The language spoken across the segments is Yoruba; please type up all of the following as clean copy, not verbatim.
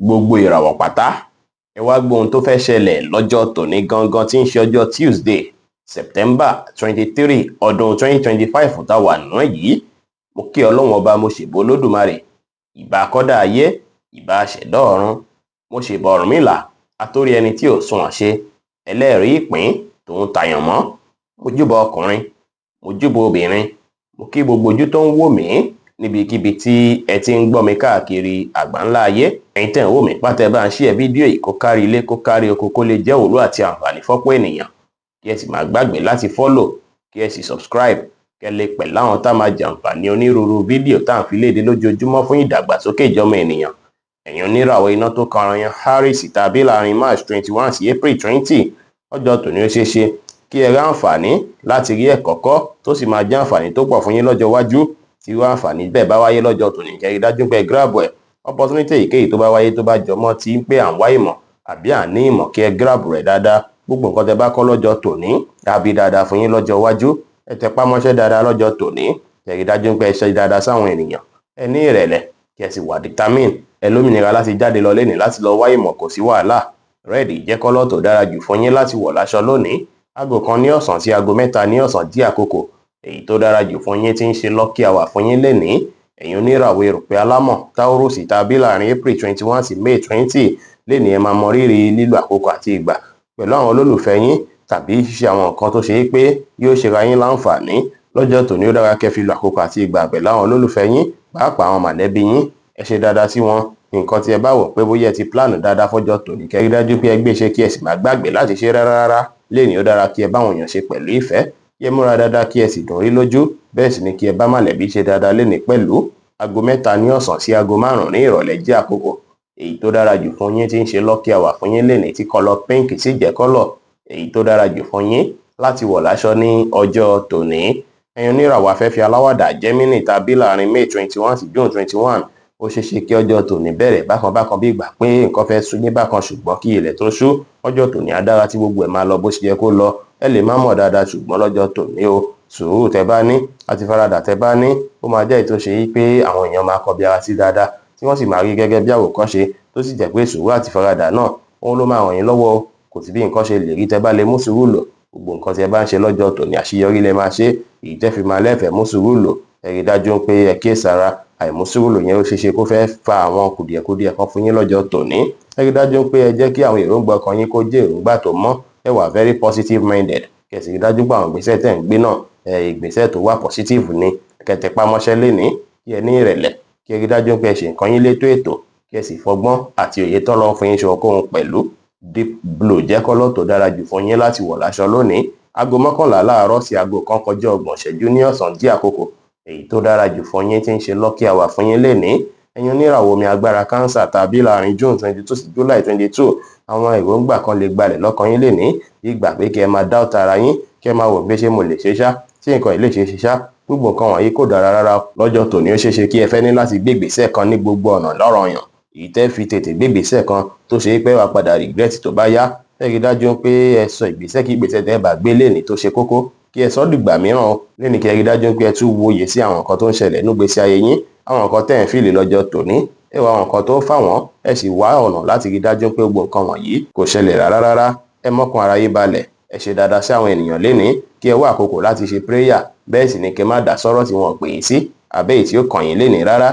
gbogbo ìràwọ̀ pátá ẹ wá gbọ́ ohun tó fẹ́ ṣẹlẹ̀ lọ́jọ́ tòní gangan tí ń ṣe ọjọ́ Tuesday September 23 ọdún 2025 tá wà nínú yìí. Mo kí Ọlọ́run ọba, mo ṣèbà Olódùmarè, ìbà akọ́dá ayé, ìbà aṣẹ̀dá ọ̀run, mo ṣèbà Ọ̀rúnmìlà atórí ẹni tí ò sunwọ̀n ṣe, ẹlẹ́rìí ìpín tòun tàyànmọ́. Mo júbà ọkùnrin, mo júbà obìnrin, mo kí gbogbo ojú tó ń wò mí níbikíbi tí ẹ ti ń gbọ́ mi káàkiri àgbáńlá ayé. Ẹ̀yin tẹ́ ń wò mí pátá, ẹ bá ń share fídíò yìí kó kárí ilé kó kárí oko, kó lè jẹ́ òwúrọ̀ àti àǹfààní fọ́pọ̀ ènìyàn. Kí ẹ sì má gbàgbé láti follow, kí ẹ sì subscribe, kí ẹ lè pẹ̀lú àwọn tá máa jàǹfààní onírúurú fídíò tá à ń fi léde lójoojúmọ́ fún ìdàgbàsókè ìjọmọ ènìyàn. Ẹ̀yin oníràwọ̀ iná tó kan ara yan Aries tàbí láàrin March 21 sí April 20, ọjọ́ tòní ó ṣeé ṣe kí ẹ rí àǹfààní láti rí ẹ̀kọ́ kọ́ tó sì máa jẹ́ àǹfààní tó pọ̀ fún yín lọ́jọ́ iwájú. Tí irú àǹfààní bẹ́ẹ̀ bá wáyé lọ́jọ́ tòní, kẹ́ rí dájú pé ẹ grab ẹ̀. Opportunity èyíkéyìí tó bá wáyé tó bá jọmọ́ tí ń pé à ń wá ìmọ̀ àbí à ní ìmọ̀, kí ẹ grab rẹ̀ dáadáa. Gbogbo nǹkan tẹ́ bá kọ́ lọ́jọ́ tòní á bí dáadáa fún yín lọ́jọ́ iwájú. Ẹ tẹpá mọ́ṣẹ́ dáadáa lọ́jọ́ tòní, kẹ́ rí dájú pé ẹ ṣe dáadáa sáwọn ènìyàn. Ẹ ní ìrẹ̀lẹ̀, kí ẹ sì wà determine. Ẹ lómìnira láti jáde lọ lénìí láti lọ wá ìmọ̀, kò sí wàhálà. Red jẹ́ kọ́lọ̀ tó dára jù fún yín láti wọ̀ láṣọ lónìí. Aago 1 ní ọ̀sán sí aago 3 ní ọ̀sán jí àkókò èyí tó dára jù fún yín tí ń ṣe lucky hour fún yín lénìí. Ẹ̀yin oníràwọ̀ erùpẹ̀ alámọ̀ Taurus tàbí láàrin April 21 sí May 20 lénìí, ẹ máa mọ rírì lílo àkókò àti ìgbà pẹ̀lú àwọn olólùfẹ́ yín tàbí ṣíṣe àwọn nǹkan tó ṣe é pé yóò ṣe ra yín láǹfààní. Lọ́jọ́ tòní ó dára kẹ́ fi lo àkókò àti ìgbà pẹ̀lú àwọn olólùfẹ́ yín, pàápàá àwọn mọ̀lẹ́bí yín. Ẹ ṣe dáadáa sí wọn. Nǹkan tí ẹ bá wò pé bóyá ẹ ti plan dáadáa fọ́jọ́ tòní, kẹ́ rí dájú pé ẹ gbé ṣe, kí ẹ sì má gbàgbé láti ṣe rárá. Lénìí ó dára kí ẹ bá àwọn èèyàn ṣe pẹ̀lú ìfẹ́, kí ẹ múra dáadáa, kí ẹ sì dùn rí lójú. Bẹ́ẹ̀ sì ni kí ẹ bá mọ̀lẹ́bí ṣe dáadáa lénìí pẹ̀lú. Aago 3 ní ọ̀sán sí aago 5 ní ìrọ̀lẹ́ jẹ́ àkókò èyí tó dára jù fún yín tí ń ṣe lucky hour fún yín lénìí, tí kọ́lọ̀ pink sì jẹ́ kọ́lọ̀ èyí tó dára jù fún yín láti wọ̀ láṣọ ní ọjọ́ tòní. Ẹ̀yin oníràwọ̀ afẹ́fẹ́ aláwàdà Gemini tàbí láàrin May 21 sí June 21, ó ṣeé ṣe kí ọjọ́ tòní bẹ̀rẹ̀ bákan bí ìgbà pé nǹkan fẹ́ sú yín bákan, ṣùgbọ́n kí ilẹ̀ tó ṣú ọjọ́ tòní á dára tí gbogbo ẹ̀ máa lọ bó ṣe yẹ kó lọ. Ẹ lè má mọ̀ dáadáa, ṣùgbọ́n lọ́jọ́ tòní o, sùúrù tẹ́ bá ní àti faradà tẹ́ bá ní, ó máa jẹ́ ètò ṣe yí pé àwọn èèyàn máa kọbi ara sí dáadáa tí wọ́n sì máa rí gẹ́gẹ́ bí àwòkọ́ṣe, tó sì jẹ́ pé sùúrù àti faradà náà òun ló máa ràn yín lọ́wọ́. Kò sí bí nǹkan ṣe lè rí tẹ́ bá lè mú sùúrù lò. Gbogbo nǹkan tí ẹ bá ń ṣe lọ́jọ́ tòní àṣeyọrí lẹ máa ṣe. Èyí tẹ́ fi máa lẹ́fẹ̀ẹ́ mú sùúrù lò, ẹ rí dájú pé ẹ kíyèsára. Àìmú sùúrù lò yẹn ó ṣeé ṣe kó fẹ́ fa àwọn kùdìẹ̀kudiẹ kan fún yín lọ́jọ́ tòní. Ẹ rí dájú pé ẹ jẹ́ kí àwọn èròǹgbà ọkàn yín kó jẹ́ èròǹgbà tó mọ́. Ẹ wà very positive minded, kẹ́ sì rí dájú pé àwọn ìgbésẹ̀ tẹ́ ń gbé náà ìgbésẹ̀ tó wà positive ni. Kẹ́ tẹpá mọ́ṣẹ́ lénìí, kí ẹ ní ìrẹ̀lẹ̀, kí ẹ rí dájú pé ẹ ṣe nǹkan yín létò ètò, kí ẹ sì fọgbọ́n àti òye tọ́lọ́run fún yín ṣe ohunkóhun pẹ̀lú. Deep blue jẹ́ kọ́lọ̀ tó dára jù fún yín láti wọ̀ láṣọ lónìí. Aago 11 láàárọ̀ sí aago 1 kọjá 30 ìṣẹ́jú ní ọ̀sán jí àkókò èyí tó dára jù fún yín tí ń ṣe lucky hour fún yín lénìí. Ẹ̀yin oníràwọ̀ omi agbára Cancer tàbí láàrin June 22 sí July 22, àwọn èròǹgbà kan lè gbalẹ̀ lọ́kàn yín lénìí, ìgbà pé kí ẹ máa doubt ara yín, kí ẹ máa wò pé ṣé mo lè ṣe ṣá, tí nǹkan ilé ṣe ṣá. Gbogbo nǹkan wọ̀nyí kò dára rárá. Lọ́jọ́ tòní ó ṣeé ṣe kí ẹ fẹ́ ní láti gbé ìgbésẹ̀ kan ní gbogbo ọ̀nà lọ́ranyàn, èyí tẹ́ fi tètè gbé ìgbésẹ̀ kan tó ṣe pé wàá padà regret tó bá yá. Ẹ rí dájú pé ẹ sọ ìgbésẹ̀ kí ìgbésẹ̀ tẹ́ bá gbé lénìí tó ṣe kókó, kí ẹ sọ dìgbà mìíràn lénìí. Kí ẹ rí dájú pé ẹ tún wòye sí àwọn nǹkan tó ń ṣẹlẹ̀ nígbésí ayé yín, àwọn nǹkan tẹ́ ń fìlì lọ́jọ́ tòní. Ẹ wá àwọn nǹkan tó fà wọ́n, ẹ sì wá ọ̀nà láti rí dájú pé gbogbo nǹkan wọ̀nyí kò ṣẹlẹ̀ rárá. Ẹ mọ́kàn ara yín balẹ̀, ẹ ṣe dáadáa sí àwọn ènìyàn lénìí, kí ẹ wá àkókò láti ṣe prayer. Bẹ́ẹ̀ sì ni kí ẹ má dá sọ́rọ̀ tí wọ́n pè yín sí àbẹ́ èyí tí ó kàn yín lénìí rárá.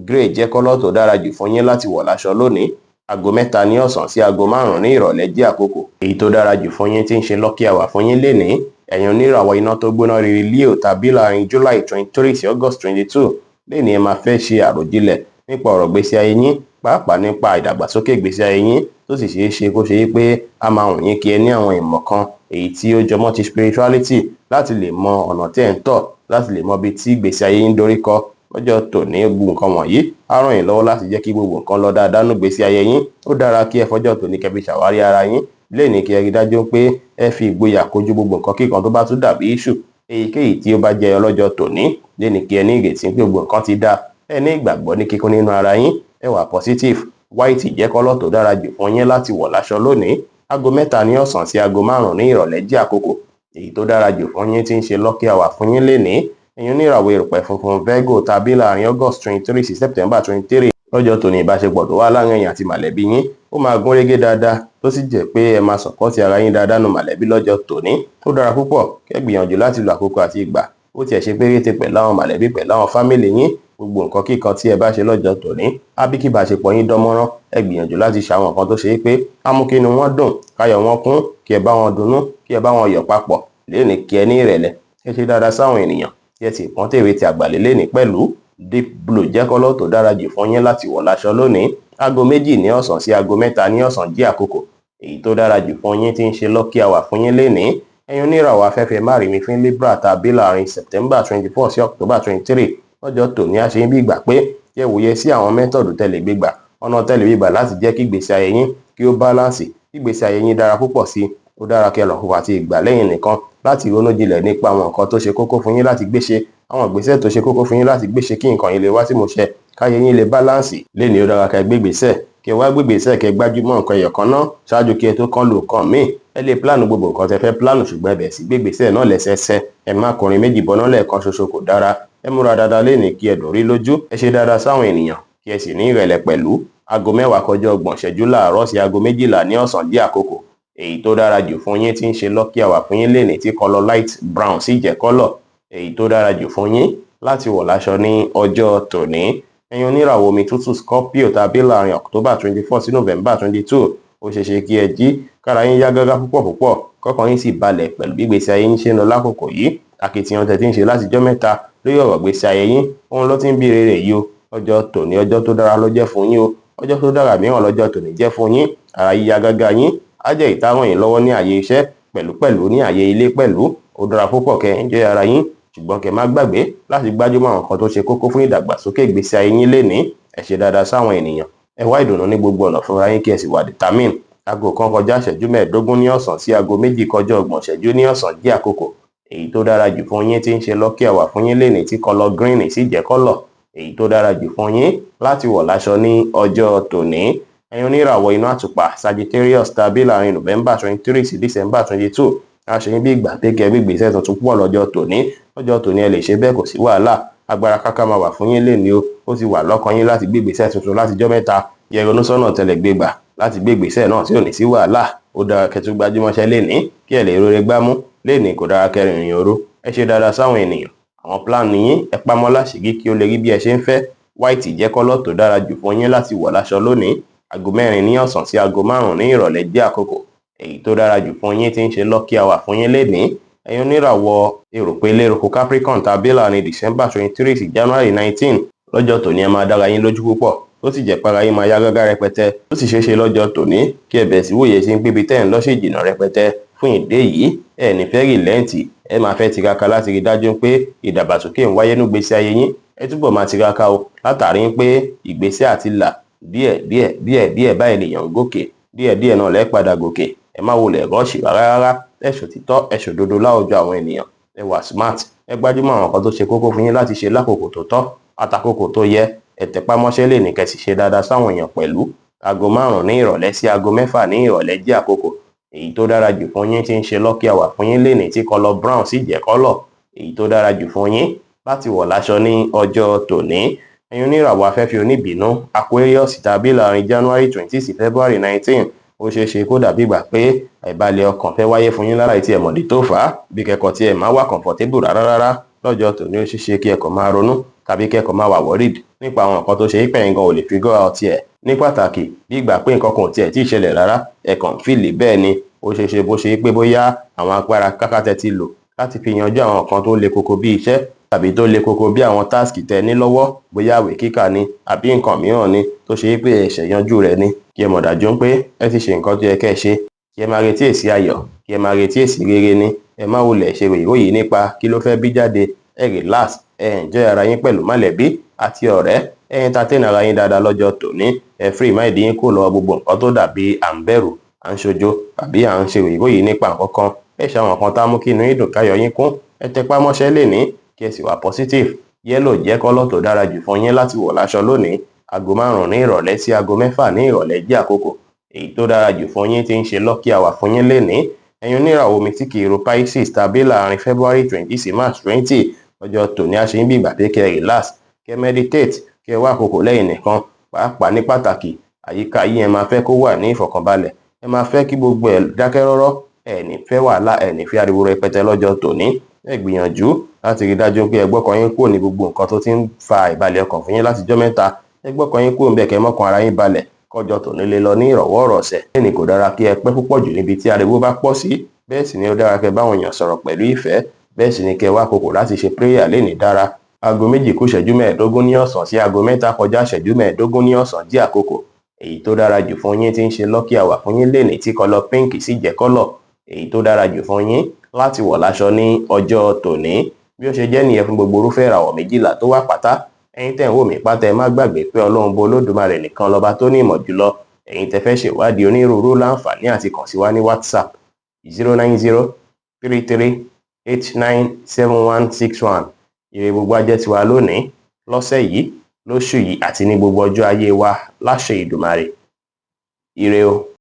Grey jẹ́ kọ́lọ̀ tó dára jù fún yín láti wọ̀ láṣọ lónìí. Aago 3 ní ọ̀sán sí aago 5 ní ìrọ̀lẹ́ jẹ́ àkókò èyí tó dára jù fún yín tí ń ṣe lucky hour fún yín lénìí. Ẹ̀yin oníràwọ̀ iná tó gbóná riri Leo tàbí láàrin July 23 sí August 22, lénìí ẹ máa fẹ́ ṣe àròjinlẹ̀ nípa ọ̀rọ̀ ìgbésí ayé yín, pàápàá nípa ìdàgbàsókè ìgbésí ayé yín, tó sì ṣeé ṣe kó ṣe é pé a máa wùn yín kí ẹ ní àwọn ìmọ̀ kan èyí tí ó jọmọ́ ti spirituality, láti lè mọ ọ̀nà tí ẹ̀ ń tọ̀, láti lè mọ ibi tí ìgbésí ayé yín dorí kọ. Lọ́jọ́ tòní gbogbo nǹkan wọ̀nyí á ràn yín lọ́wọ́ láti jẹ́ kí gbogbo nǹkan lọ dáadáa nínú ìgbésí ayé yín. Ó dára kí ẹ fọjọ́ tòní kẹ́ fi ṣàwárí ara yín lénìí, kí ẹ rí dájú pé ẹ fi ìgboyà kojú gbogbo nǹkan kíkan tó bá tún dàbí issue èyíkéyìí tí ó bá jẹ́ ọlọ́jọ́ tòní. Lénìí kí ẹ ní ìrètí pé gbogbo nǹkan ti dáa, ẹ ní ìgbàgbọ́ ní kíkún nínú ara yín, ẹ wà positive. White jẹ́ kọ́lọ̀ tó dára jù fún yín láti wọ̀ láṣọ lónìí. Aago 3 ní ọ̀sán sí aago 5 ní ìrọ̀lẹ́ jẹ́ àkókò èyí tó dára jù fún yín tí ń ṣe lucky hour fún yín lénìí. Ẹ̀yin oníràwọ̀ erùpẹ̀ funfun Virgo tàbí láàrin August 23 sí September 23, lọ́jọ́ tòní ìbáṣepọ̀ tó wà láàrin ẹ̀yin àti mọ̀lẹ́bí yín ó máa gún régé dáadáa tó sì jẹ́ pé ẹ máa sọ̀pọ́tì ara yín dáadáa nù mọ̀lẹ́bí lọ́jọ́ tòní. Ó dára púpọ̀ kẹ́ gbìyànjú láti lo àkókò àti ìgbà ó tiẹ̀ ṣe péréte pẹ̀lú àwọn mọ̀lẹ́bí pẹ̀lú àwọn fámìlì yín. Gbogbo nǹkan kíkan tí ẹ bá ṣe lọ́jọ́ tòní á bí kí ìbáṣepọ̀ yín dán mọ́rán. Ẹ gbìyànjú láti ṣe àwọn nǹkan tó ṣe pé á mú kí inú wọn dùn káyọ̀ wọn kún, kí ẹ bá wọn dunnú, kí ẹ bá wọn yọ̀ papọ̀ lénìí, kí ẹ ní ìrẹ̀lẹ̀, ẹ ṣe dáadáa sáwọn ènìyàn, kí ẹ sì pọ́n tèrè ti àgbàlẹ̀ lénìí pẹ̀lú. Deep blue jẹ́ kọ́lọ̀ tó dára jù fún yín láti wọ̀ láṣọ lónìí. Aago 2 ní ọ̀sán sí aago 3 ní ọ̀sán jẹ́ àkókò èyí tó dára jù fún yín tí ń ṣe lucky hour fún yín lénìí. Ẹ̀yin oníràwọ̀ afẹ́fẹ́ márìmí fún Libra tàbí láàrin September 24 sí October 23 lọ́jọ́ tòní a ṣe ń bí ìgbà pé kí ẹ wòye sí àwọn mẹ́tọ̀dù tẹ́lẹ̀ gbégbà, ọ̀nà tẹ́lẹ̀ gbégbà láti jẹ́ kí ìgbésí ayé yín kí ó báláǹsì, kí ìgbésí ayé yín dára púpọ̀ sí i. Ó dára kí ẹ lọ́kùnkùn àti ìgbà lẹ́yìn nìkan láti ronú jinlẹ̀ nípa àwọn nǹkan tó ṣe kókó fún yín láti gbéṣe, àwọn ìgbésẹ̀ tó ṣe kókó fún yín láti gbéṣe kí nǹkan yín lè wá sí ìmúṣẹ, káyé yín lè báláǹsì. Lénìí ó dára kẹ́ gbégbèsẹ̀, kẹ́ wá gbégbèsẹ̀, kẹ́ gbájúmọ́ nǹkan ẹyọ kan náà ṣáájú kí ẹ tó kán lò nǹkan míì. Ẹ lè pílánù gbogbo nǹkan tẹ́ fẹ́ pílánù ṣùgbọ́n ẹ bẹ̀rẹ̀ sí gbégbèsẹ̀ náà lẹ́sẹẹsẹ. Ẹ má kọrin méjì bọ́ná lẹ́ẹ̀kan ṣoṣo kò dára. Ẹ múra dáadáa lénìí kí ẹ dùn rí lójú. Ẹ ṣe dáadáa sáwọn ènìyàn kí ẹ sì ní ìrẹ̀lẹ̀ pẹ̀lú. Aago 10:30 láàárọ̀ sí aago 12 ní ọ̀sán jẹ́ àkókò èyí tó dára jù fún yín tí ń ṣe lucky hour fún yín lénìí tí kọ́lọ̀ light brown sì jẹ́ kọ́lọ̀ èyí tó dára jù fún yín láti wọ̀ láṣọ ní ọjọ́ tòní. Ẹ̀yin oníràwọ̀ omi tútù Scorpio tàbí láàrin October 24 sí November 22 ó ṣeéṣe kí ẹ jí kára yín yá gágá púpọ̀ kọ́kàn yín sì balẹ̀ pẹ̀lú bí ìgbésí ayé yín ṣe ń lọ lákòókò yìí. Akitiyan tẹ́ ti ń ṣe látijọ́ mẹ́ta lórí ọ̀rọ̀ ìgbésí ayé yín òun ló ti ń bí rere yìí o. Ọjọ́ tòní ọjọ́ tó dára ló jẹ́ fún yín o. Ọjọ́ tó dára mìíràn lọ́jọ́ tòní jẹ́ fún yín. Ara yíyá gágá yín á jẹ́ ìtàràn yín lọ́wọ́ ní àyè iṣẹ́ pẹ̀lú ní àyè ilé pẹ̀lú. Ó dára púpọ̀ kẹ́ enjoy ara yín ṣùgbọ́n kẹ́ má gbàgbé láti gbájúmọ́ àwọn nǹkan tó ṣe kókó fún ìdàgbàsókè ìgbésí ayé yín lénìí. Ẹ ṣe dáadáa sáwọn ènìyàn, ẹ wá ìdùnnú ní gbogbo ọ̀nà fúnra yín kí ẹ sì wà determine. Aago 1:15 ní ọ̀sán sí aago 2:30 ní ọ̀sán jẹ́ àkókò èyí tó dára jù fún yín tí ń ṣe lucky hour fún yín lénìí tí kọ́lọ̀ green sì jẹ́ kọ́lọ̀ èyí tó dára jù fún yín láti wọ̀ láṣọ ní ọjọ́ tòní. Ẹ̀yin oníràwọ̀ inú àtùpà Sagittarius tàbí láàrin November 23 sí December 22 a ṣe ń bí ìgbà pé kẹ́ gbégbèsẹ̀ tuntun púpọ̀ lọ́jọ́ tòní. Lọ́jọ́ tòní ẹ lè ṣe bẹ́ẹ̀ kò sí wàhálà. Agbára káká máa wà fún yín lénìí o. Ó ti wà lọ́kàn yín láti gbégbèsẹ̀ tuntun látijọ́ mẹ́ta. Yẹ ronú sọ́nà tẹ́lẹ̀ gbégbà láti gbégbèsẹ̀ náà tí ò ní sí wàhálà. Ó dára kẹ́ tún gbájúmọ́ṣẹ́ lénìí kí ẹ lè rore gbámú. Lénìí kò dára kẹ́ rìnrìn òru. Ẹ ṣe dáadáa sáwọn ènìyàn. Àwọn plan yín ẹ pamọ́ láṣìírí kí ó lè rí bí ẹ ṣe ń fẹ́. White jẹ́ kọ́lọ̀ tó dára jù fún yín láti wọ̀ láṣọ lónìí. Aago 4 ní ọ̀sán sí aago 5 ní ìrọ̀lẹ́ jẹ́ àkókò èyí tó dára jù fún yín tí ń ṣe lucky hour fún yín lénìí. Ẹ̀yin oníràwọ̀ èròpè léròkò Capricorn tàbí láàrin December 23 sí January 19 lọ́jọ́ tòní ẹ máa dára yín lójú púpọ̀ tó sì jẹ́ para yín máa yá gágá rẹpẹtẹ. Ó sì ṣeéṣe lọ́jọ́ tòní kí ẹ bẹ̀rẹ̀ sí wòye sí ń gbébi tẹ́ ń lọ sí ìjìnà rẹpẹtẹ. Fún ìdí èyí ẹ ní fẹ́ rìlẹ́ǹtì, ẹ máa fẹ́ tiraka láti rí dájú pé ìdàgbàsókè ń wáyé nígbésí ayé yín. Ẹ túbọ̀ máa tiraka o látàrí pé ìgbésẹ̀ àti là díẹ̀ báyìí lèèyàn ń gòkè, díẹ̀ náà lẹ́ padà gòkè. Ẹ má wulẹ̀ rọ́ọ̀ṣì rárá. Ẹ ṣòtítọ́, ẹ ṣòdodo láwùjọ àwọn ènìyàn. Ẹ wà smart, ẹ gbájúmọ́ àwọn nǹkan tó ṣe kókó fún yín láti ṣe lákòókò tó tọ́ àtàkókò tó yẹ. Ẹ tẹpá mọ́ṣẹ́ lénìí kẹ́ sì ṣe dáadáa sáwọn èèyàn pẹ̀lú. Aago 5 ní ìrọ̀lẹ́ sí aago 6 ní ìrọ̀lẹ́ jẹ́ àkókò èyí tó dára jù fún yín tí ń ṣe lucky hour fún yín lénìí tí kọ́lọ̀ brown sì jẹ́ kọ́lọ̀ èyí tó dára jù fún yín láti wọ̀ láṣọ ní ọjọ́ tòní. Ẹ̀yin oníràwọ̀ afẹ́fẹ́ oníbínú Aquarius tàbí láàrin January 20 sí February 19 ó ṣeéṣe kó dàbí ìgbà pé àìbalẹ̀ ọkàn fẹ́ wáyé fún yín láláì tí ẹ mọ̀dí tó fà á. Bí kẹ́kọ̀ọ́ tí ẹ máa wà comfortable rárá lọ́jọ́ tòní ó ṣeéṣe kí ẹkọ̀ máa ronú tàbí kẹ́kọ̀ọ́ máa wà worried nípa àwọn nǹkan tó ṣe é pẹ̀yìn gan ò lè figure out ẹ̀. Ní pàtàkì bí ìgbà pé nǹkan kan ò tiẹ̀ tí ì ṣẹlẹ̀ rárá ẹ kàn fìlì bẹ́ẹ̀ ni. Ó ṣeéṣe bó ṣe pé bóyá àwọn agbára kákàtẹ́ ti lò láti fi yanjú àwọn nǹkan tó le koko bí iṣẹ́ tàbí tó le koko bí àwọn táàsì tẹ́ ní lọ́wọ́ bóyá àwẹ̀ kíkà ni àbí nǹkan mìíràn ni tó ṣe pé ẹ̀ṣẹ̀ yanjú rẹ̀ ni. Kí ẹ mọ̀ dájú pé ẹ ti ṣe nǹkan tó yẹ kẹ́ ẹ ṣe. Kí ẹ máa retí èsì ayọ̀, kí ẹ máa retí èsì rere ni. Ẹ má wulẹ̀ ṣe ìròyìn nípa kí ló fẹ́ bí jáde. Ẹ relax, ẹ enjoy ara yín pẹ̀lú mọ̀lẹ́bí àti ọ̀rẹ́. Ẹ entertain ara yín dáadáa lọ́jọ́ tòní. Ẹ free mind yín kó lọ gbogbo nǹkan tó dàbí à ń bẹ̀rù, à ń ṣojo àbí à ń ṣe ìròyìn nípa nǹkan kan. Ẹ ṣe àwọn nǹkan tá mú kí inú yín dùn káyọ̀ yín kún. Ẹ tẹpá mọ́ṣẹ́ lénìí kí ẹ sì wà positive. Yellow jẹ́ kọ́lọ̀ tó dára jù fún yín láti wọ̀ láṣọ lónìí. Aago 5 ní ìrọ̀lẹ́ sí aago 6 ní ìrọ̀lẹ́ jẹ́ àkókò èyí tó dára jù fún yín tí ń ṣe lucky hour fún yín lénìí. Ẹ̀yin oníràwọ̀ omi tí kì í ro Pisces tàbí láàrin February 20 sí March 20 ọjọ́ tòní a ṣe ń bí ìgbà pé kẹ́ relax, kẹ́ meditate, kẹ́ wá àkókò lẹ́yìn nìkan pàápàá ní pàtàkì àyíká yín ẹ máa fẹ́ kó wà ní ìfọ̀kànbalẹ̀, ẹ máa fẹ́ kí gbogbo ẹ̀ dákẹ́ rọ́rọ́, ẹ ní fẹ́ wàhálà, ẹ ní fẹ́ ariwo rẹpẹtẹ lọ́jọ́ tòní. Ẹ gbìyànjú láti rí dájú pé ẹ gbọ́kàn yín kúrò ní gbogbo nǹkan tó ti ń fa ìbàlẹ̀ ọkàn fún yín látijọ́ mẹ́ta. Ẹ gbọ́kàn yín kúrò ńbẹ̀ kẹ́ mọ́kàn ara yín balẹ̀ kọjọ́ tòní lè lọ ní ìrọ̀wọ́ ìrọ̀sẹ̀. Bẹ́ẹ̀ni kò dára kí ẹ pẹ́ púpọ̀ jù níbi tí ariwo bá pọ̀ sí, bẹ́ẹ̀ sì ni ó dára kẹ́ báwọn èèyàn sọ̀rọ̀ pẹ̀lú ìfẹ́, bẹ́ẹ̀ sì ni kẹ́ wá àkókò láti ṣe prayer lénìí dára. Aago 2 kù ìṣẹ́jú 15 ní ọ̀sán sí aago 3 kọjá ìṣẹ́jú 15 ní ọ̀sán jẹ́ àkókò èyí tó dára jù fún yín tí ń ṣe lucky hour fún yín lénìí tí kọ́lọ̀ pink sì jẹ́ kọ́lọ̀ èyí tó dára jù fún yín láti wọ̀ láṣọ ní ọjọ́ tòní. Bí ó ṣe jẹ́ nìyẹn fún gbogbo irúfẹ́ ìràwọ̀ 12 tó wà pátá. Ẹ̀yin tẹ́ ń wò mí pátá ẹ má gbàgbé pé Ọlọ́run bo Olódùmarè nìkan lọ́ba tó ní ìmọ̀ jùlọ. Ẹ̀yin tẹ́ fẹ́ ṣèwádìí onírúurú láǹfààní àti kàn sí wa ní WhatsApp 09033889161. Ire gbogbo á jẹ́ tiwa lónìí, lọ́sẹ̀ yìí, lóṣù yìí àti ní gbogbo ọjọ́ ayé wa láṣẹ Ìdùmarè. Ire o.